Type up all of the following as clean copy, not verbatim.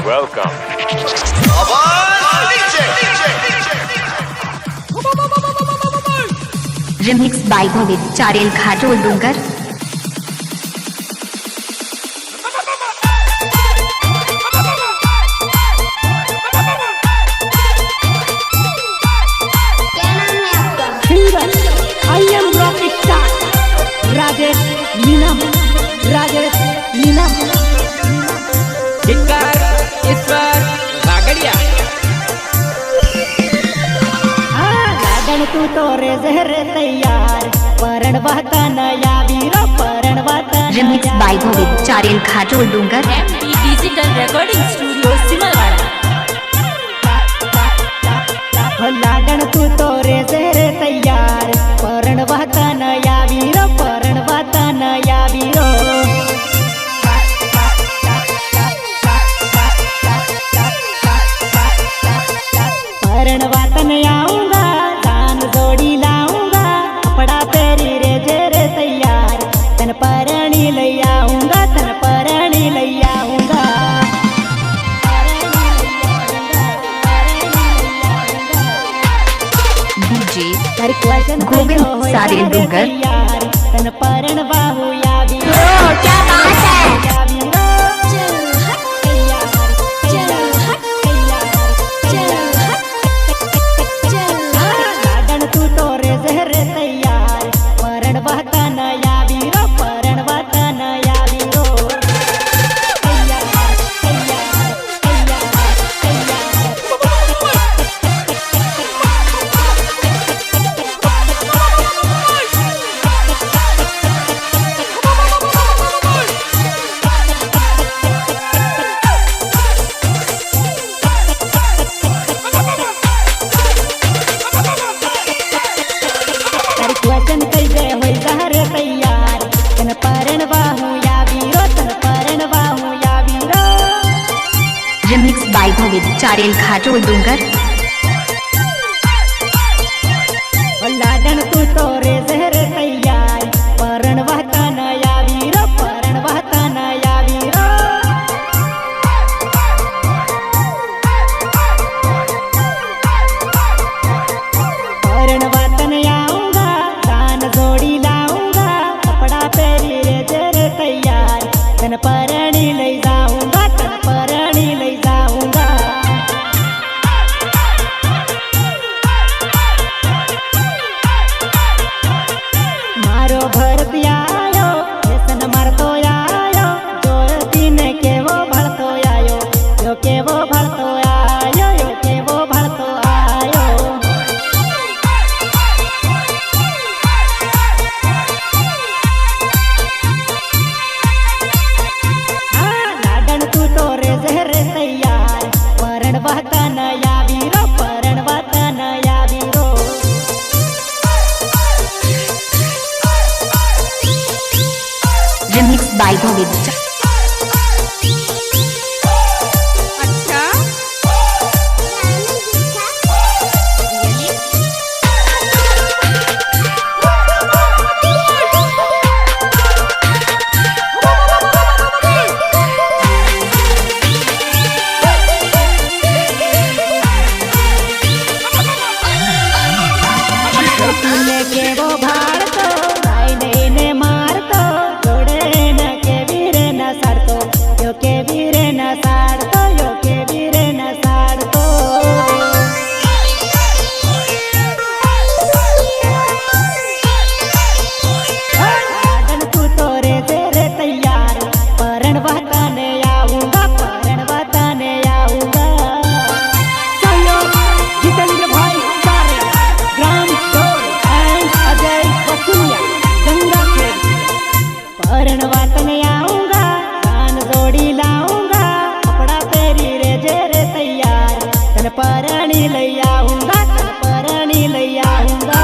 Welcome. Remix by Govind Charel Ghatol Dungar. Rajesh Neelam Ishwar Bagdiya तू तो रे जहरे तैयार परण बहता नया वीरो परण बहता remix by Govind Charel Ghatol Dungar. MP digital recording studio Simalwara. लागण तू तो रे जहरे तैयार परण बहता नया वीरो परण बहता नया वीरो परण वातन आऊंगा दान जोड़ी लाऊंगा कपड़ा पेरी रे जेरे तैयार तन परणी ले आऊंगा तन परणी ले आऊंगा डीजे गोविंद चारेल डूंगर। तन परण बाहु या भी क्या बात है। Remix by Govind Charel Ghatol Dungar. लाडन तू तो रे जहर तैयार परण बहता नया वीरो परण बहता नया वीरो परण वतन आऊंगा दान जोड़ी लाऊंगा कपड़ा पेरी रे जर तैयार तन परणी ले जाऊंगा तन परणी ले जाऊंगा मारो भरत आयो व्यसन मारतो आयो जोरती ने केवो भळतो आयो यो केवो भळतो आयो यो केवो भळतो आयो लागण तू तो रे जहरे तैयार परण बहता नया वीरो परण बहता नया वीरो रिमिक्स बाय गोविंद अच्छा तूने के वो भारतो भाई ने मारतो जोड़े न के वीरे न साड़तो यो के वीरे न साड़तो यो के वीरे न साड़तो लागन तू तो रे तेरे तैयार परण बहताने आऊंगा परण बहताने आऊंगा चलो जितेंद्र भाई सारे ग्राम अजय वसुनिया गंगा परण वातन आऊंगा दान जोड़ी लाऊंगा कपड़ा पेरी रे जेरे तैयार तन परणी ले आऊंगा तन परणी ले आऊंगा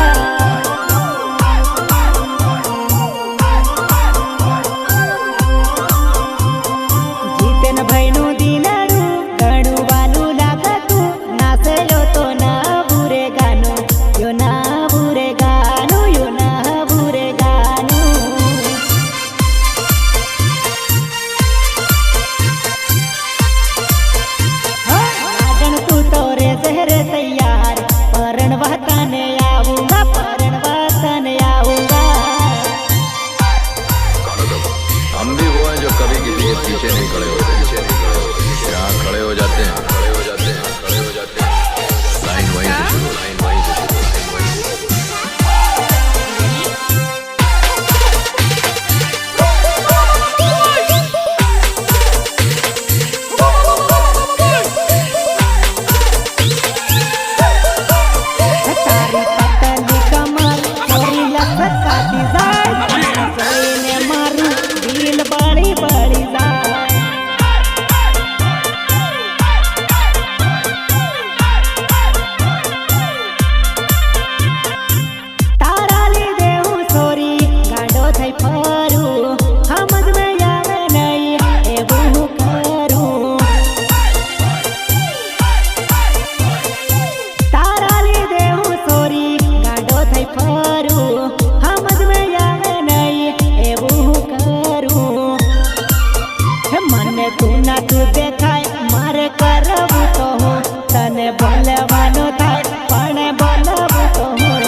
जीतेन भैनु दिलरू गणु वालू लागतू नाचे यो तो ना बुरे गानो यो ना बुरे गानो यो ना बुरे गानो ગુના તું દેખાય મારે કરવું તો હું તને બોલવાનું થાય પણ બોલવું તો હું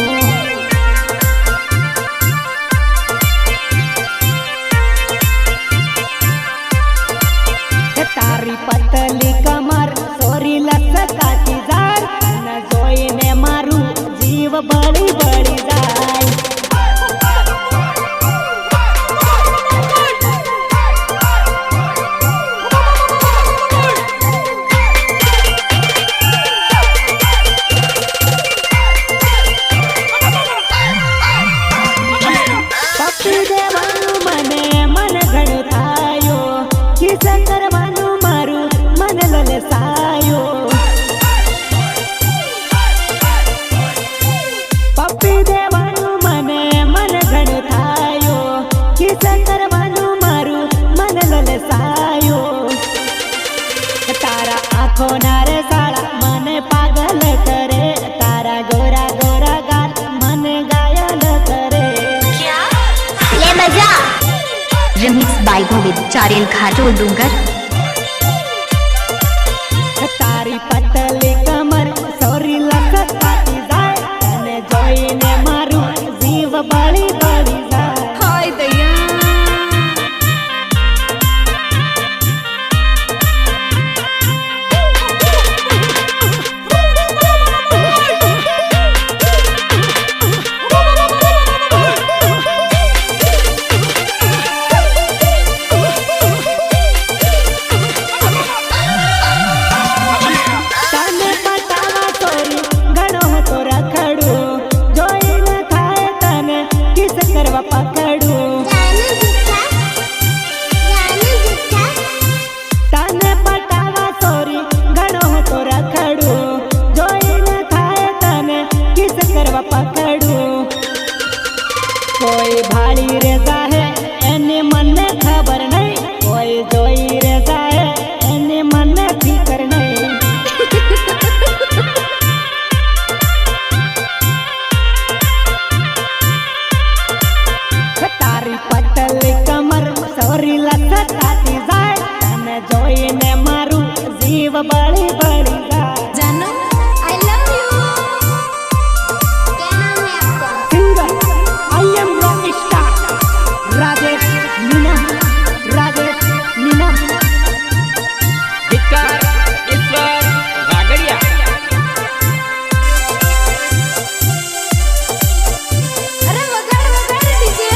તારી પતલી કમર સોરી લસકાતી જાય તને જોઈને મારું જીવ બળી બળી જાય પપ્પી દેવાનું મને મન ઘણું થાયો કિસ કરવાનું મારું મન લલસાયો પપ્પી દેવાનું મને મન ઘણું થાયો કિસ કરવાનું મારું મન લલસાયો તારા આંખો ના રે સાળા મને પાગલ કરે તારા ગોરા ગોરા ગાલ મને ઘાયલ કરે ले बजा रिमिक्स बाय गोविंद चारेल खाटोल डूंगर તારી પતલી કમર સોરી લખતાતી જાય તને જોઈને મારું જીવ બળી બળી જાય हाय दया તને પટાવા સોરી ઘણો હતો રખડું જોઈને થાય તને કિસ કરવા પકડું તને પટાવા સોરી ઘણો હતો રખડું જોઈને થાય તને કિસ કરવા પકડું કોઈ ભાળી રે જાહે એની મને ખબર નહીં કોઈ જોઈ રે જાહે એની મને ફિકર નહીં તારી પતલી કમર સોરી લખતાતી જાય તને જોઈને મારું જીવ બળી બળી જાય जानू आई लव यू क्या नाम है आपका સિંગર આઈ એમ રોક સ્ટાર રાજેશ મીના गीतकार ईश्वर वागड़िया अरे वगाड़ वगाड़ डीजे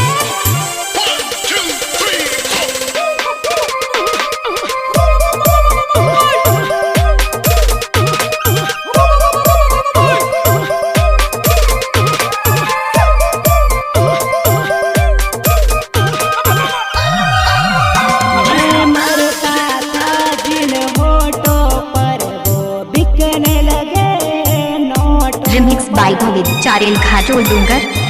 मैं मरता था जिन होठों पर वो बिकने लगे note remix by Govind Charel Khatol Dungar